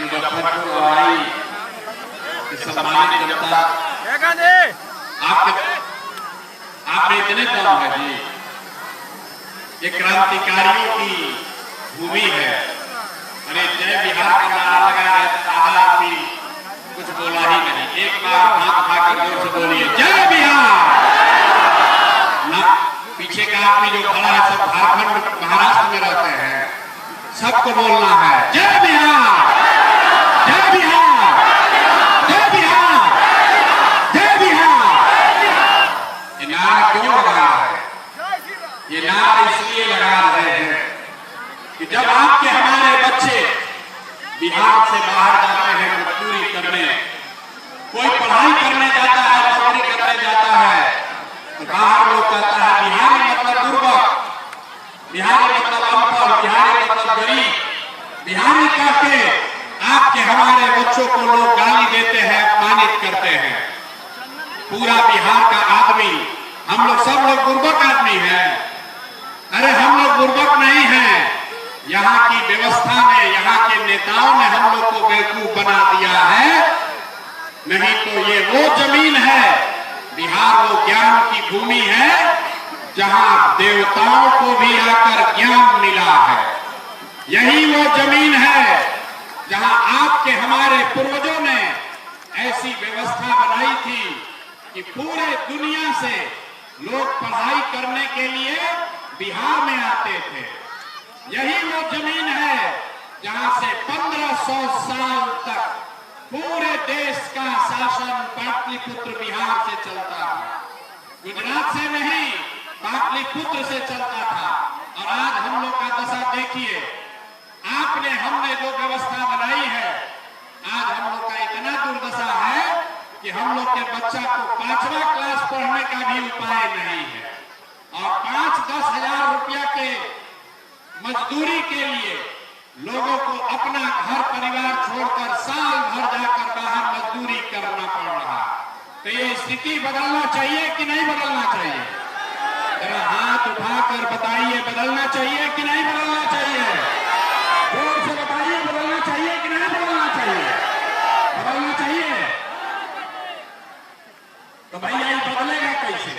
मुजफ्फरपुर और आई सम्मानित जनता, आपने इतने दम है जी, ये क्रांतिकारियों की भूमि है। अरे जय बिहार का नारा लगाया है, आदमी कुछ बोला ही नहीं। एक बार हाथ उठाकर जोर से बोलिए जय बिहार। ना पीछे का आदमी जो खड़ा है सब झारखंड महाराष्ट्र में रहते हैं, सबको बोलना है जय बिहार, जय बिहार, जय बिहार, जय बिहार। ये नारा क्यों लगा रहा है? ये नारा इसलिए लगा रहे हैं कि जब आपके हमारे बच्चे बिहार से बाहर जाते हैं मजदूरी करने, कोई पढ़ाई करने जाता है, नौकरी करने जाता है, तो बाहर लोग कहता है बिहारी मतलब बुर्बक, बिहारी मतलब अनपढ़, बिहारी मतलब गरीब, बिहारी कहके आपके हमारे बच्चों को लोग गाली देते हैं, अपमानित करते हैं। पूरा बिहार का आदमी, हम लोग सब लोग बुर्बक आदमी हैं। अरे हम लोग बुर्बक नहीं हैं, यहाँ की व्यवस्था ने, यहाँ के नेताओं ने हम लोग को बेवकूफ बना दिया है। नहीं तो ये वो जमीन है, बिहार वो ज्ञान की भूमि है जहाँ देवताओं को भी आकर ज्ञान मिला है। यही वो जमीन है जहाँ आपके हमारे पूर्वजों ने ऐसी व्यवस्था बनाई थी कि पूरे दुनिया से लोग पढ़ाई करने के लिए बिहार में आते थे। यही वो जमीन है जहां से 1500 साल तक पूरे देश का शासन पाटलिपुत्र बिहार से चलता था। गुजरात से नहीं, पाटलिपुत्र से चलता था। और आज हम लोग का दशा देखिए, आपने हमने जो व्यवस्था बनाई है, आज हम लोग का इतना दुर्दशा है कि हम लोग के बच्चा को 5वां क्लास पढ़ने का भी उपाय नहीं है। और 5-10 हजार रुपया के मजदूरी के लिए लोगों को अपना घर परिवार छोड़कर साल भर जाकर बाहर मजदूरी करना पड़ रहा। तो ये स्थिति बदलना चाहिए कि नहीं बदलना चाहिए? जरा हाथ उठाकर बताइए, बदलना चाहिए कि नहीं बदलना चाहिए? जोर से बताइए, बदलना चाहिए कि नहीं बदलना चाहिए? बदलना चाहिए। तो भैया ये बदलेगा कैसे?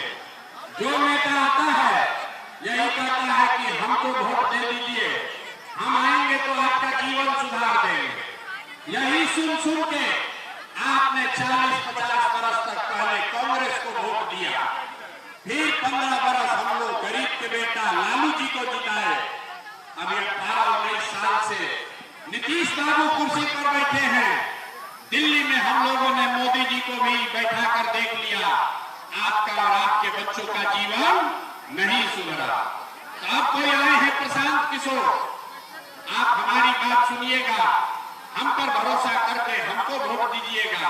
जो नेता आता है यही कहता है कि हमको वोट दे दीजिए, हम आएंगे तो आपका जीवन सुधार देंगे। यही सुन सुन के आपने 40-50 बरस तक पहले कांग्रेस को वोट दिया, फिर 15 बरस हम लोग गरीब के बेटा लालू जी को जिताए। अभी 18-19 साल से नीतीश बाबू कुर्सी पर बैठे हैं। दिल्ली में हम लोगों ने मोदी जी को भी बैठा कर देख लिया, आपका और आपके बच्चों का जीवन नहीं सुधरा। तो अब कोई आए हैं प्रशांत किशोर, आप हमारी बात सुनिएगा, हम पर भरोसा करके हमको वोट दीजिएगा।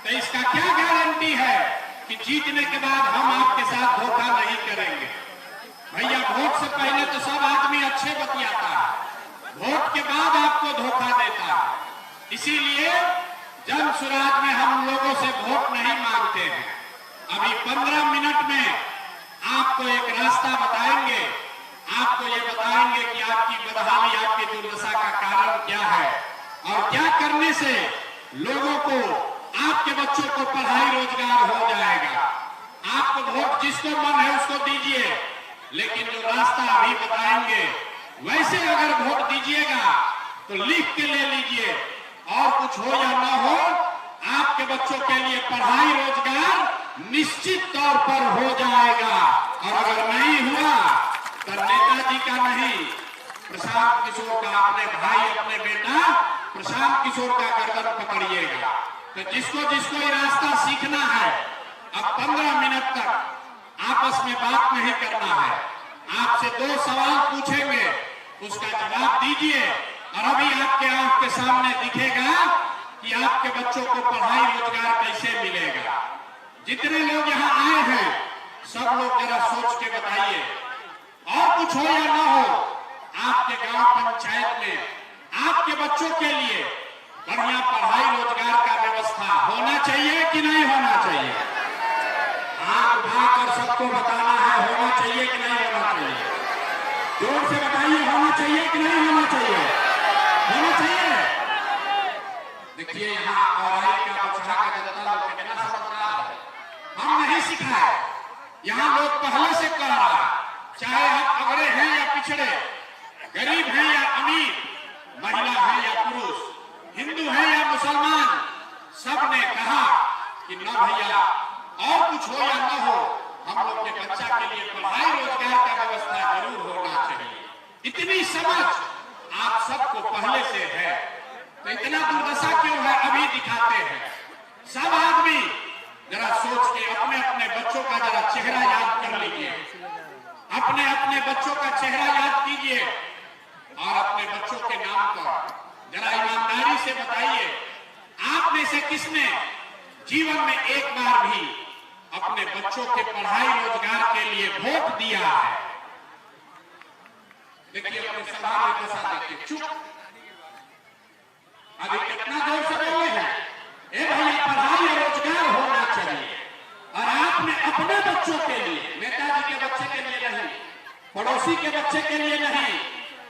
तो इसका क्या गारंटी है कि जीतने के बाद हम आपके साथ धोखा नहीं करेंगे? भैया वोट से पहले तो सब आदमी अच्छे बतियाता है, वोट के बाद आपको धोखा देता है। इसीलिए जन सुराज में हम लोगों से वोट नहीं मांगते हैं। अभी 15 मिनट में आपको एक रास्ता बताएंगे, आपको ये बताएंगे कि आपकी बदहाली, आपकी दुर्दशा का कारण क्या है और क्या करने से लोगों को, आपके बच्चों को पढ़ाई रोजगार हो जाएगा। आपको वोट जिसको मन है उसको दीजिए, लेकिन जो रास्ता अभी बताएंगे वैसे अगर वोट दीजिएगा तो लिख के ले लीजिए, और कुछ हो या ना हो, आपके बच्चों के लिए पढ़ाई रोजगार निश्चित तौर पर हो जाएगा। और अगर नहीं हुआ तो नेताजी का नहीं, प्रशांत किशोर का, अपने भाई अपने बेटा प्रशांत किशोर का गर्दन पकड़िएगा। तो जिसको जिसको ये रास्ता सीखना है, अब 15 मिनट तक आपस में बात नहीं करना है। आपसे 2 सवाल पूछेंगे, उसका जवाब दीजिए। और अभी आपके आंख के सामने दिखेगा कि आपके बच्चों को पढ़ाई रोजगार कैसे मिलेगा। जितने लोग यहाँ आए हैं सब लोग जरा सोच के बताइए, और कुछ हो या ना हो, आपके गांव पंचायत में आपके बच्चों के लिए बढ़िया पढ़ाई रोजगार का व्यवस्था होना चाहिए कि नहीं होना चाहिए? हाथ उठाकर सबको बताना है, होना चाहिए कि नहीं होना चाहिए? जोर से बताइए, होना चाहिए कि नहीं होना चाहिए? होना चाहिए। देखिए यहाँ औराई का बछड़ा का जनता लोग कितना समझदार है। हम नहीं सिखाए, यहाँ लोग पहले से कर रहा है, चाहे हम अगड़े हैं या पिछड़े, गरीब हैं या अमीर, महिला है या पुरुष, हिंदू है या मुसलमान, सबने कहा कि न भैया और कुछ हो या न हो, हम लोग के बच्चा के लिए पढ़ाई रोजगार का व्यवस्था जरूर होना चाहिए। इतनी समझ आप सबको पहले से है, तो इतना दुर्दशा क्यों है अभी दिखाते हैं। सब आदमी जरा सोच के अपने अपने बच्चों का जरा चेहरा याद कर लीजिए, अपने अपने बच्चों का चेहरा याद कीजिए और अपने बच्चों के नाम पर जरा ईमानदारी से बताइए, आप में से किसने जीवन में एक बार भी अपने बच्चों के पढ़ाई रोजगार के लिए वोट दिया है? देखिए अपने सवाल में दशा देखिए, चुप। अभी कितना जोर से बोले हैं, ए भैया पढ़ाई रोजगार होना चाहिए, और आपने अपने बच्चों के लिए, नेताजी के बच्चे के लिए नहीं, पड़ोसी के बच्चे के लिए नहीं,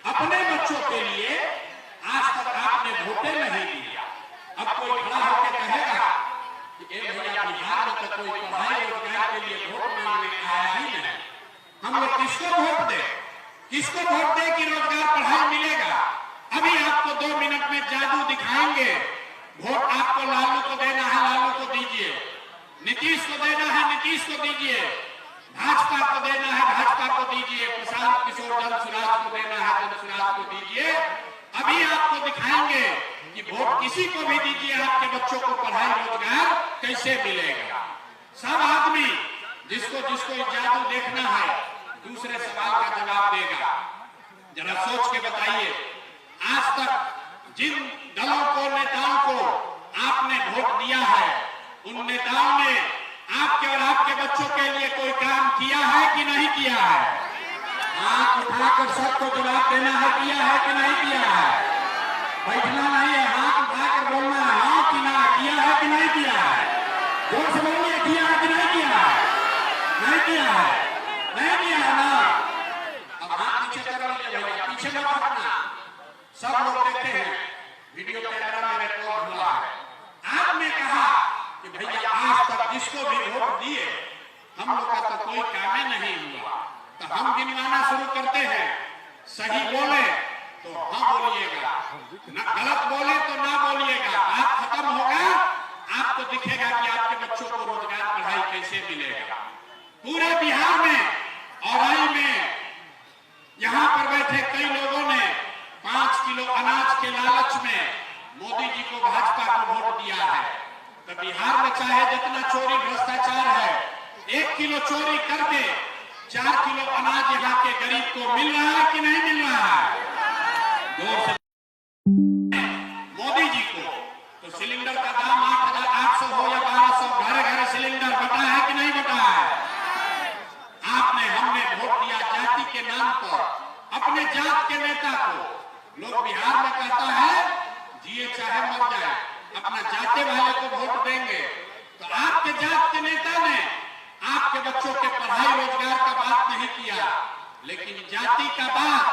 अपने बच्चों के लिए आज तक आपने वोटे नहीं दिया। अब कोई खड़ा होकर कहेगा कि ए भैया बिहार में तो कोई पढ़ाई रोजगार के लिए वोट मांगने आया ही नहीं, हम लोग किसको वोट दे, किसको वोट दे कि रोजगार पढ़ाई मिलेगा? अभी आपको 2 मिनट में जादू दिखाएंगे, वोट आपको लालू को देना है, लालू को दीजिए, नीतीश को देना है, नीतीश को दीजिए, भाजपा को देना है, भाजपा को दीजिए, प्रशांत किशोर जनसुराज को देना है, जनसुराज को दीजिए। अभी आपको दिखाएंगे कि वोट किसी को भी दीजिए, आपके बच्चों को पढ़ाई रोजगार कैसे मिलेगा। सब आदमी जिसको जिसको जादू देखना है दूसरे सवाल का जवाब देगा। जरा सोच के बताइए, आज तक जिन दलों को, नेताओं को आपने वोट दिया है, उन नेताओं ने आपके और आपके बच्चों के लिए कोई काम किया है कि नहीं किया है? हाथ उठाकर सबको जवाब देना है, किया है कि नहीं किया है? बैठना नहीं है, हाथ उठाकर बोलना है, हाँ कि ना, किया है कि नहीं किया है? जोर से बोलिए, किया है कि नहीं किया है? नहीं किया है, नहीं किया है ना? अब हाथ पीछे कर लीजिए भैया, पीछे मत हटना। सब लोग देखते हैं, वीडियो कैमरा में रिकॉर्ड हुआ है। आपने कहा कि भैया आज तक जिसको भी वोट दिए हम लोग का तो कोई काम नहीं हुआ, तो हम गिनवाना शुरू करते हैं। सही बोले तो हाँ बोलिएगा, ना गलत बोले तो ना बोलिएगा। बात खत्म होगा, आपको दिखेगा कि आपके बच्चों को रोजगार पढ़ाई कैसे मिलेगा। पूरे बिहार में औराई में यहाँ पर बैठे कई लोगों ने 5 किलो अनाज के लालच में मोदी जी को, भाजपा को वोट दिया है। तो बिहार में चाहे जितना चोरी भ्रष्टाचार है, 1 किलो चोरी करके 4 किलो अनाज यहाँ के गरीब को मिल रहा है कि नहीं मिल रहा है? मोदी जी को तो सिलेंडर का दाम 8,800 हो या 1200, घरे घरे सिलेंडर बटा है कि नहीं बटा है? आपने, हमने वोट दिया जाति के नाम पर, अपने जात के नेता को। लोग बिहार में कहता है जिए चाहे मर जाए, अपना जाते वाले को वोट देंगे। तो आपके जात के नेता ने आपके बच्चों के पढ़ाई रोजगार का बात नहीं किया, लेकिन जाति का बात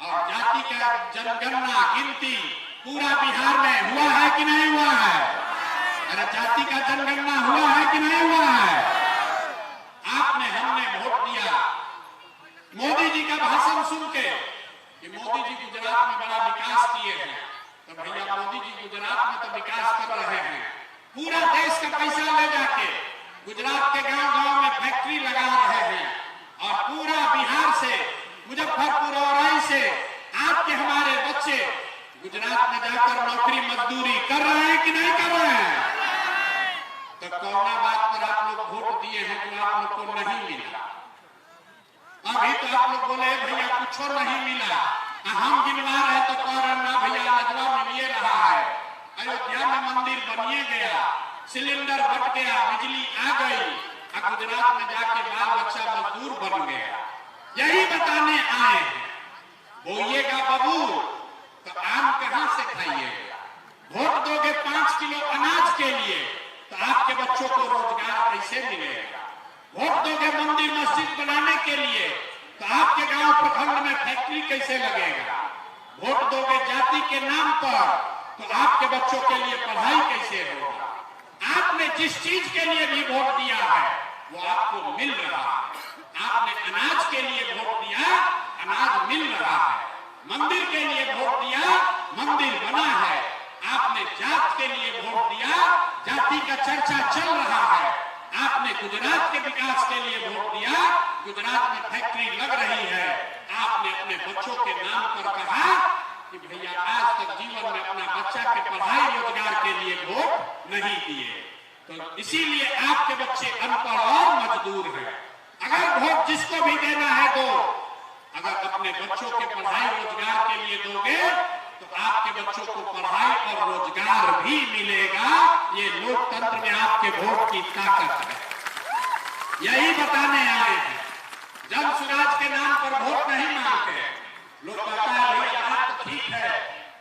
और जाति का जनगणना, गिनती पूरा बिहार में हुआ है कि नहीं हुआ है? अरे जाति का जनगणना हुआ है कि नहीं हुआ है? आपने, हमने वोट दिया। मोदी जी का भाषण सुन के कि मोदी जी गुजरात में बड़ा विकास किए हैं, तो भैया मोदी जी गुजरात में तो विकास कर रहे हैं, पूरा देश का पैसा ले जाके गुजरात के गांव-गांव में फैक्ट्री लगा रहे हैं, और पूरा बिहार से, मुजफ्फरपुर औराई से आपके हमारे बच्चे गुजरात में जाकर नौकरी मजदूरी कर रहे हैं कि नहीं कर रहे हैं? तो कौना बात पर आप लोग वोट दिए हैं जो आप लोग को नहीं मिला? अभी तो आप लोग बोले भैया कुछ नहीं मिला, हम गिनवा रहे तो कह रहे ना भैया लजवा मिलिए रहा है, अयोध्या में मंदिर बनिए गया, सिलेंडर बट गया, बिजली आ गई, और गुजरात में जाके बाल बच्चा मजदूर बन गया। यही बताने आए हैं। बोइएगा बबू तो आम कहां से खाइएगा? वोट दोगे 5 किलो अनाज के लिए तो आपके बच्चों को रोजगार कैसे मिलेगा? वोट दोगे मंदिर मस्जिद बनाने के लिए तो आपके गांव प्रखंड में फैक्ट्री कैसे लगेगा? वोट दोगे जाति के नाम पर तो आपके बच्चों के लिए पढ़ाई कैसे होगा? आपने जिस चीज के लिए भी वोट दिया है वो आपको मिल रहा है। आपने अनाज के लिए वोट दिया, अनाज मिल रहा है। मंदिर के लिए वोट दिया, मंदिर बना है। आपने जात के लिए वोट दिया, जाति का चर्चा चल रहा है। आपने गुजरात के विकास के लिए वोट दिया, गुजरात में फैक्ट्री लग रही है। आपने अपने बच्चों के नाम पर कहा कि भैया आज तक जीवन में अपना बच्चा के पढ़ाई रोजगार के लिए वोट नहीं दिए, तो इसीलिए आपके बच्चे अनपढ़ और मजदूर हैं। अगर वोट जिसको भी देना है दो, अगर अपने बच्चों के पढ़ाई रोजगार के लिए दोगे तो आपके बच्चों को पढ़ाई और रोजगार भी मिलेगा। ये लोकतंत्र में आपके वोट की ताकत है, यही बताने आए हैं। जन स्वराज के नाम पर वोट नहीं मांगते। लोग कहता है भैया बात तो ठीक है,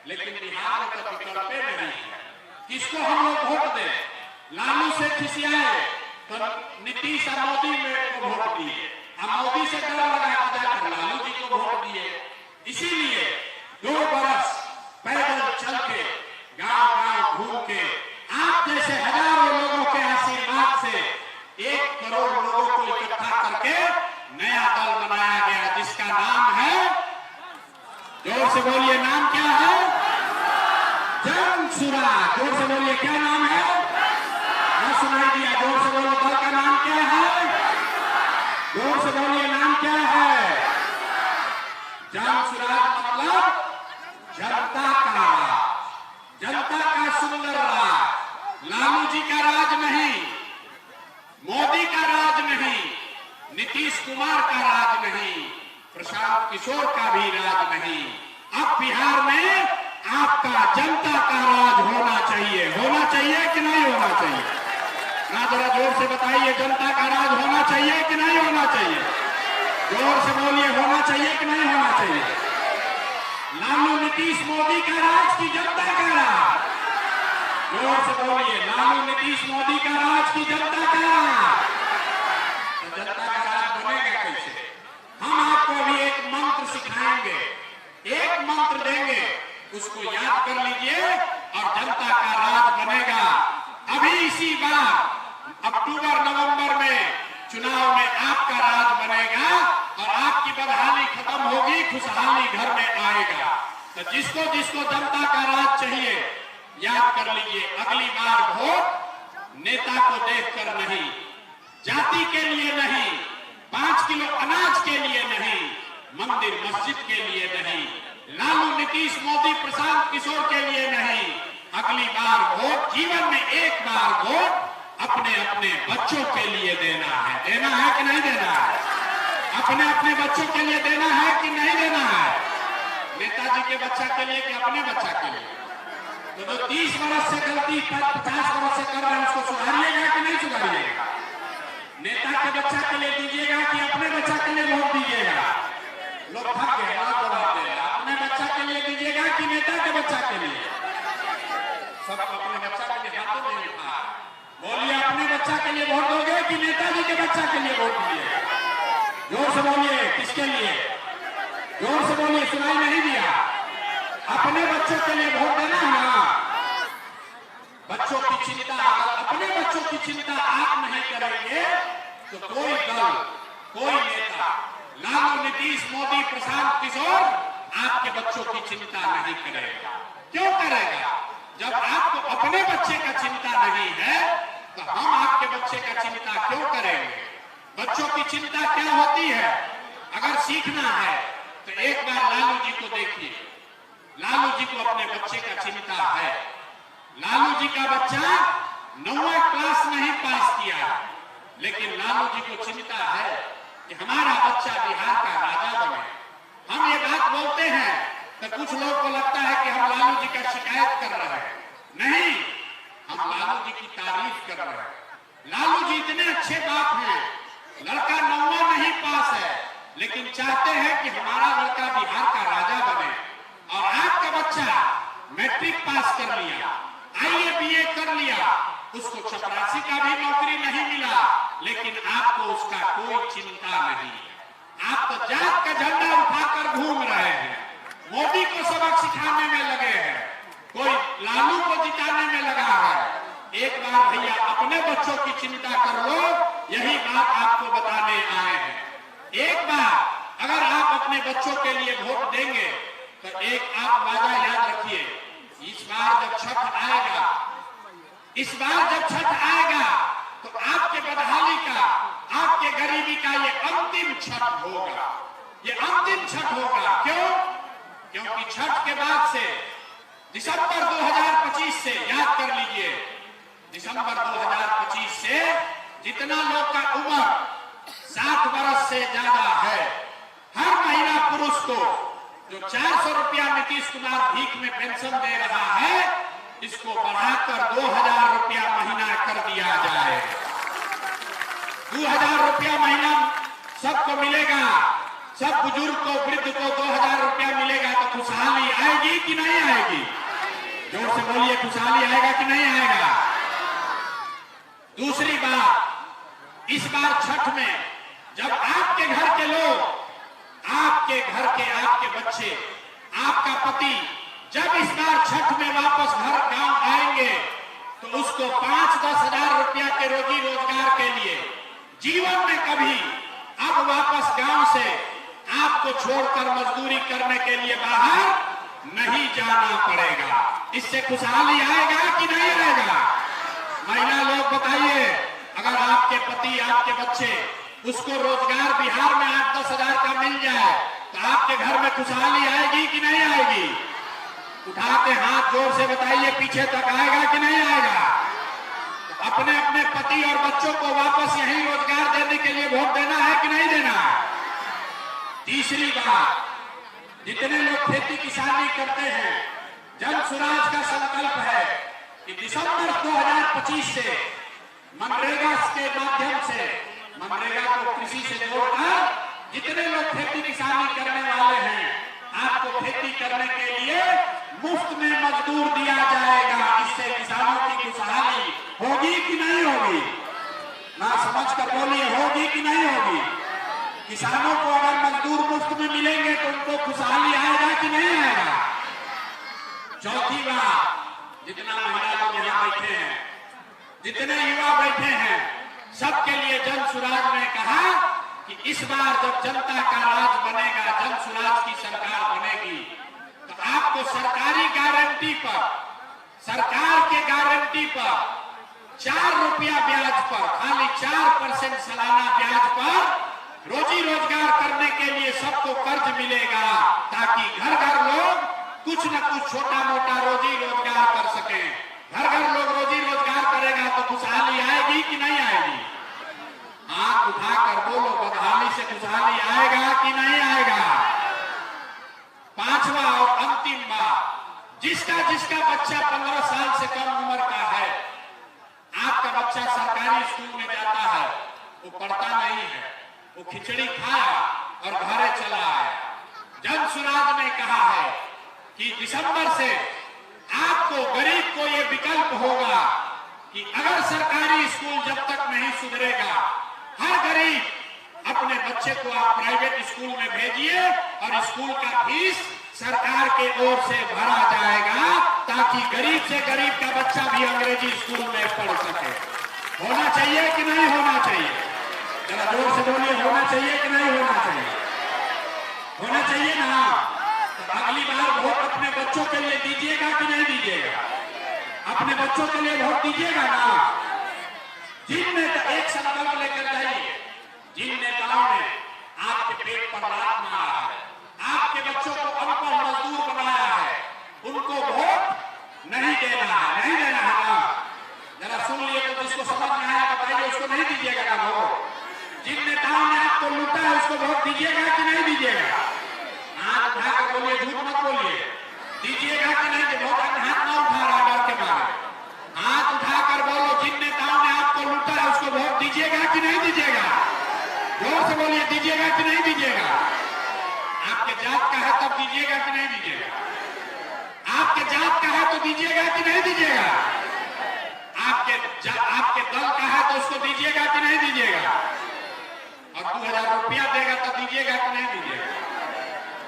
लेकिन बिहार में तो विकल्प नहीं है। किसको हम लोग वोट दें? लालू से खिसियाए तो नीतीश और मोदी में को वोट दिए, मोदी से डर लगा जाकर लालू जी को वोट दिए। इसीलिए 2 बरस पैदल चल के, गांव गांव घूम के, आप जैसे हजारों लोगों के आशीर्वाद से 1 करोड़ लोगों को इकट्ठा करके नया दल बनाया गया, जिसका नाम है, जोर से बोलिए, नाम क्या है? जन स्वराज। जोर से बोलिए, क्या नाम है? मैं सुनाई दिया, जोर से बोलो, दल का नाम क्या है? जोर से बोलिए, नाम क्या है? जन स्वराज मतलब जनता का राज, जनता का सुंदर राज। लालू जी का राज नहीं, मोदी का राज नहीं, नीतीश कुमार का राज नहीं, प्रशांत किशोर का भी राज नहीं। अब बिहार में आपका जनता का राज होना चाहिए। होना चाहिए कि नहीं होना चाहिए? ना जरा जोर से बताइए, जनता का राज होना चाहिए कि नहीं होना चाहिए? जोर से बोलिए, होना चाहिए कि नहीं होना चाहिए? लालू नीतीश मोदी का राज की जनता का राज? जोर से बोलिए, लालू नीतीश मोदी का राज की जनता का राज? तो जनता का राज बनेगा कैसे? हम आपको अभी एक मंत्र सिखाएंगे, एक मंत्र देंगे, उसको याद कर लीजिए और जनता का राज बनेगा। अभी इसी बार अक्टूबर नवंबर में चुनाव में आपका राज बनेगा और आपकी बदहाली खत्म होगी, खुशहाली घर में आएगा। तो जिसको जिसको जनता का राज चाहिए, याद कर लीजिए, अगली बार वोट नेता को देखकर नहीं, जाति के लिए नहीं, 5 किलो अनाज के लिए नहीं, मंदिर मस्जिद के लिए नहीं, लालू नीतीश मोदी प्रशांत किशोर के लिए नहीं। अगली बार वोट, जीवन में एक बार वोट अपने अपने बच्चों के लिए देना है। देना है कि नहीं देना है? अपने अपने बच्चों के लिए देना है कि नहीं देना है? नेताजी के बच्चा के लिए कि अपने बच्चा के लिए? तो जो 30 वर्ष से गलती 50 वर्ष से कर रहे हैं, उसको सुधारिएगा कि नहीं सुधारिएगा? नेता के बच्चा के लिए दीजिएगा कि अपने बच्चा के लिए वोट दीजिएगा? लोग थक गए, अपने बच्चा के लिए दीजिएगा कि नेता के बच्चा के लिए? सब अपने बच्चा के लिए हाथों में उठा। बोलिए, अपने बच्चा के लिए वोट दोगे कि नेताजी के बच्चा के लिए वोट दीजिएगा? जोर से बोलिए, किसके लिए? जोर से बोलिए, सुनाई नहीं दिया। अपने बच्चों के लिए वोट देना है ना? बच्चों की चिंता, अगर अपने बच्चों की चिंता आप नहीं करेंगे तो कोई दल, कोई नेता, लालू नीतीश मोदी प्रशांत किशोर आपके बच्चों की चिंता नहीं करेगा। क्यों करेगा? जब आपको अपने बच्चे का चिंता नहीं है तो हम आपके बच्चे का चिंता क्यों करेंगे? बच्चों की चिंता क्या होती है? अगर सीखना है तो एक बार लालू जी को देखिए। लालू जी को अपने बच्चे का चिंता है। लालू जी का बच्चा 9वीं क्लास नहीं पास किया, लेकिन लालू जी को चिंता है कि हमारा बच्चा बिहार का राजा बने। हम ये बात बोलते हैं तो कुछ लोग को लगता है कि हम लालू जी का शिकायत कर रहे हैं। नहीं, हम लालू जी की तारीफ कर रहे हैं। लालू जी इतने अच्छे बाप हैं, लड़का 9वां नहीं पास है, लेकिन चाहते हैं कि हमारा लड़का बिहार का राजा बने। और आपका बच्चा मैट्रिक पास कर लिया, IAA BA कर लिया, उसको चपरासी का भी नौकरी नहीं मिला, लेकिन आपको उसका कोई चिंता नहीं। आप तो जात का झंडा उठाकर घूम रहे हैं, मोदी को सबक सिखाने में लगे हैं। कोई लालू को जिताने में लगा है। एक बार भैया अपने बच्चों की चिंता कर लो, यही बात आपको बताने आए हैं। एक बार अगर आप अपने बच्चों के लिए वोट देंगे तो एक आप वादा याद रखिए, इस बार जब छठ आएगा, इस बार जब छठ आएगा तो आपके बदहाली का, आपके गरीबी का ये अंतिम छठ होगा, ये अंतिम छठ होगा। क्यों? क्योंकि छठ के बाद से दिसंबर 2025 से, याद कर लीजिए, दिसंबर 2025 से जितना लोग का उम्र 60 वर्ष से ज्यादा है, हर महिला पुरुष को जो 400 रुपया नीतीश कुमार भीख में पेंशन दे रहा है, इसको बढ़ाकर 2000 रुपया महीना कर दिया जाए। 2000 रुपया महीना सबको मिलेगा, सब बुजुर्ग को, वृद्ध को 2000 रुपया मिलेगा तो खुशहाली आएगी कि नहीं आएगी? जोर से बोलिए, खुशहाली आएगा कि नहीं आएगा? दूसरी बात, इस बार छठ में जब आपके घर के लोग, आपके घर के आपके बच्चे, आपका पति जब इस बार छठ में वापस घर गांव आएंगे तो उसको 5-10 हजार रुपया के रोजी रोजगार के लिए जीवन में कभी अब वापस गांव से आपको छोड़कर मजदूरी करने के लिए बाहर नहीं जाना पड़ेगा। इससे खुशहाली आएगा कि नहीं आएगा? महिला लोग बताइए, अगर आपके पति, आपके बच्चे, उसको रोजगार बिहार में 8-10 हजार का मिल जाए तो आपके घर में खुशहाली आएगी कि नहीं आएगी? उठाते हाथ जोर से बताइए, पीछे तक आएगा कि नहीं आएगा? तो अपने अपने पति और बच्चों को वापस यही रोजगार देने के लिए वोट देना है कि नहीं देना है? तीसरी बात, जितने लोग खेती किसानी करते हैं, जन सुराज का संकल्प है कि दिसंबर 2025 से मनरेगा के माध्यम से, मनरेगा को कृषि से जोड़कर जितने लोग खेती किसानी करने वाले हैं, आपको खेती करने के लिए मुफ्त में मजदूर दिया जाएगा। इससे किसानों की खुशहाली होगी कि नहीं होगी? ना समझ कर बोलिए, होगी कि नहीं होगी? किसानों को अगर मजदूर मुफ्त में मिलेंगे तो उनको खुशहाली आएगा कि नहीं आएगा? चौथी बात, जितना महिला लोग यहाँ बैठे हैं, जितने युवा बैठे हैं, सबके लिए जन सुराज ने कहा कि इस बार जब जनता का राज बनेगा, जन सुराज की सरकार बनेगी, तो आपको सरकारी गारंटी पर, सरकार के गारंटी पर 4 रुपया ब्याज पर, खाली 4% सालाना ब्याज पर रोजी रोजगार करने के लिए सबको कर्ज मिलेगा, ताकि घर घर लोग कुछ न कुछ छोटा मोटा रोजी रोजगार कर सके। घर घर लोग रोजी रोजगार करेगा तो खुशहाली आएगी कि नहीं आएगी? हाथ उठाकर बोलो, बदहाली से खुशहाली आएगा कि नहीं आएगा? पांचवा और अंतिम बात, जिसका जिसका बच्चा 15 साल से कम उम्र का है, आपका बच्चा सरकारी स्कूल में जाता है, वो पढ़ता नहीं है, वो खिचड़ी खाया और घरे चला आया। जन सुराज ने कहा है कि दिसंबर से आपको, गरीब को ये विकल्प होगा कि अगर सरकारी स्कूल जब तक नहीं सुधरेगा, हर गरीब अपने बच्चे को आप प्राइवेट स्कूल में भेजिए और स्कूल का फीस सरकार के ओर से भरा जाएगा, ताकि गरीब से गरीब का बच्चा भी अंग्रेजी स्कूल में पढ़ सके। होना चाहिए कि नहीं होना चाहिए? जरा जोर से बोलिए, होना चाहिए कि नहीं होना चाहिए? होना चाहिए ना? तो अगली बार वोट अपने बच्चों के लिए दीजिएगा कि नहीं दीजिएगा? अपने बच्चों के लिए वोट दीजिएगा ना? जिन नेता, एक संकल्प लेकर जाइए, जिन नेताओं ने आपके पेट पर लात मारा है, आपके बच्चों को अनपढ़ मजदूर बनाया है, उनको वोट नहीं देना है, नहीं देना है ना? जरा सुन लिए, तो जिसको समझ में आया बताइए, उसको नहीं दीजिएगा ना वोट? जिन नेताओं ने आपको लूटा है, उसको वोट दीजिएगा कि नहीं दीजिएगा? हाथ उठाकर बोलिए, झूठ मत बोलिए, दीजिएगा कि नहीं? वोट हाथ ना उठा रहा डर के मारे, हाथ उठाकर बोलो, जिन नेताओं ने आपको लूटा है उसको वोट दीजिएगा कि नहीं दीजिएगा? जोर से बोलिए, दीजिएगा कि नहीं दीजिएगा? आपके जात का है तब दीजिएगा कि नहीं दीजिएगा? आपके जात का है तो दीजिएगा कि नहीं दीजिएगा? आपके दल का है तो उसको दीजिएगा कि नहीं दीजिएगा? और 2000 रुपया देगा तो दीजिएगा कि नहीं दीजिएगा?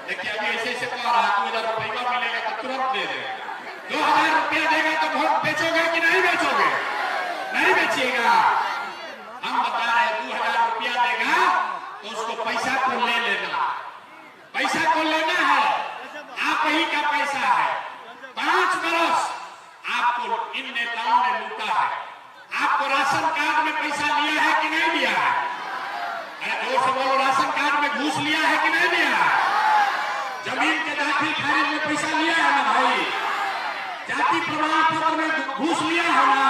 देखिए, अभी ऐसे ऐसे कह रहा है 2000 रुपया मिलेगा तो तुरंत दे देगा। 2000 रुपया देगा तो वोट बेचोगे कि नहीं बेचोगे? नहीं बेचिएगा। हम बता रहे 2000 रुपया देगा तो उसको पैसा को ले लेना, पैसा को लेना है, आप ही का पैसा है। 5 बरस आपको इन नेताओं ने लूटा है। आपको राशन कार्ड में पैसा लिया है कि नहीं लिया है? अरे जोर से बोलो, राशन कार्ड में घूस लिया है कि नहीं लिया है? जमीन के दाखिल खारिज में पैसा लिया है ना भाई? जाति प्रमाण पत्र में घूस लिया है ना?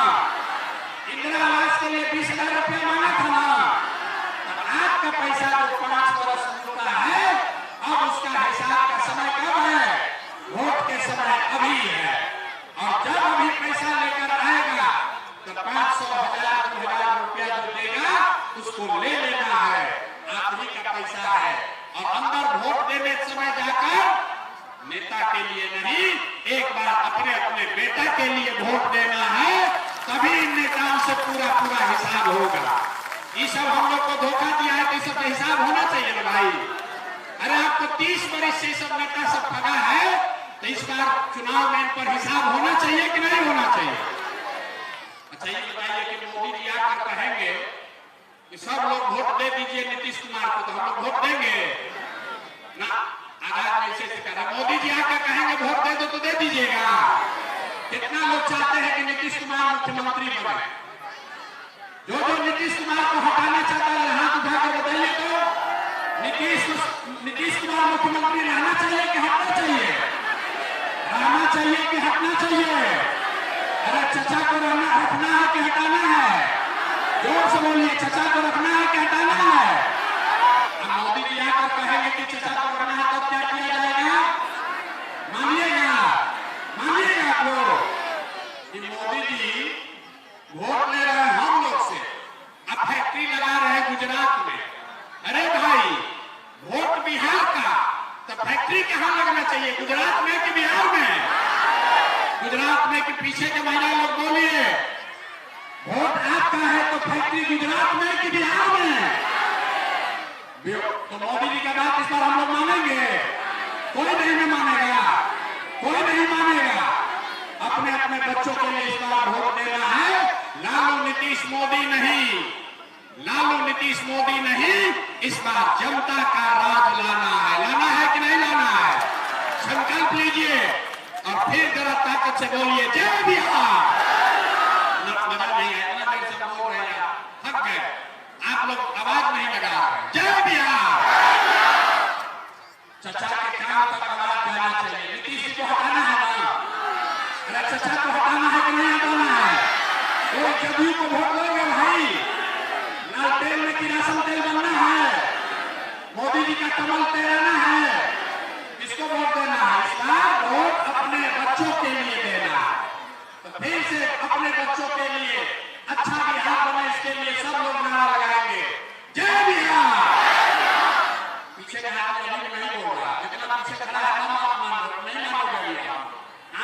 इंदिरा आवास के लिए 20,000 रुपया मांगा था ना? आपका पैसा जो 5 बरस लूटा है, अब उसका हिसाब का समय कब है? वोट के समय अभी है। और जब अभी पैसा लेकर आएगा तो 500, 1000, 2000 रुपया जो देगा उसको ले लेना है, आप ही का पैसा है। और अंदर वोट देने समय जाकर नेता के लिए नहीं, एक बार अपने अपने बेटा के लिए वोट देना है, तभी इन नेताओं से पूरा पूरा हिसाब होगा। ये सब हम लोग को धोखा दिया है, तो सब हिसाब होना चाहिए ना भाई। अरे आपको 30 बरस से सब नेता सब ठगा है, तो इस बार चुनाव में इन पर हिसाब होना चाहिए कि नहीं होना चाहिए? अच्छा ये बताइए कि मोदी जी आकर कहेंगे कि सब लोग वोट दे दीजिए नीतीश कुमार को, तो हम लोग वोट देंगे ना? आजाद में ऐसे कहा मोदी जी आकर कहेंगे वोट दे दो तो दे दीजिएगा। कितना लोग चाहते हैं कि नीतीश कुमार मुख्यमंत्री बने? जो नीतीश कुमार को हटाना चाहता है हाथ उठा के बताइए तो। नीतीश कुमार मुख्यमंत्री रहना चाहिए कि हटना चाहिए? रहना चाहिए कि हटना चाहिए? अरे चचा को रखना है कि हटाना है? जोर से बोलिए, चचा को रखना है कि हटाना है? अब मोदी जी आकर कहेंगे कि चचा को रखना है, तब क्या किया जाएगा? मानिएगा, मानिएगा आप लोग कि मोदी जी वोट ले रहे हैं हम लोग से, अब फैक्ट्री लगा रहे हैं गुजरात में। अरे भाई वोट बिहार का, तो फैक्ट्री कहाँ लगना चाहिए, गुजरात में कि बिहार में? गुजरात में कि पीछे के महिला लोग बोलिए, वोट आपका है तो फैक्ट्री गुजरात में कि बिहार में? तो मोदी जी का बात इस बार हम लोग मानेंगे? कोई नहीं मानेगा, कोई नहीं मानेगा। अपने अपने बच्चों के लिए इस बार वोट देना है। लालू नीतीश मोदी नहीं, लालू नीतीश मोदी नहीं, इस बार जनता का राज लाना है। लाना है कि नहीं लाना है? संकल्प लीजिए और फिर जरा ताकत से बोलिए जय बिहार। मजा नहीं है, इतना देर से बोल रहे हैं, थक गए, आप लोग आवाज नहीं लगा रहे। जय बिहार। चचा के काम तक आवाज जाना चाहिए। नीतीश जी को हटाना है ना? अरे चचा को हटाना है कि नहीं हटाना है? वो जदयू को वोट दोगे भाई? लाल तेल में किरासन तेल बनना है, मोदी जी का कमल तैराना है, किसको वोट देना है? इस बार वोट अपने बच्चों के लिए देना है। तो फिर से अपने बच्चों के लिए अच्छा बिहार बने, इसके लिए सब लोग नारा लगाएंगे जय बिहार। पीछे का हाथ नहीं बोल रहा, जितना पीछे खड़ा है ना नहीं मानोगे।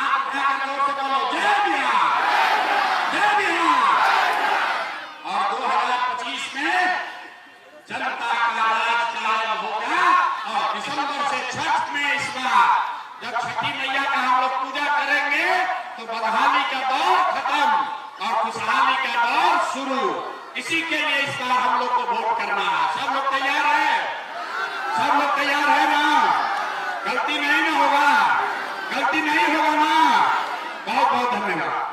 आप उठाकर जोर से बोलो जय बिहार, जय बिहार। और 2025 में जनता का राज कायम होगा। और दिसंबर से छठ में इस बार जब छठी मैया का हम लोग पूजा करेंगे तो बदहाली का दौर खत्म और खुशहाली का दौर शुरू। इसी के लिए इस बार हम लोग को वोट करना है। सब लोग तैयार है? सब लोग तैयार है ना? गलती नहीं ना होगा, गलती नहीं होगा ना? बहुत बहुत धन्यवाद।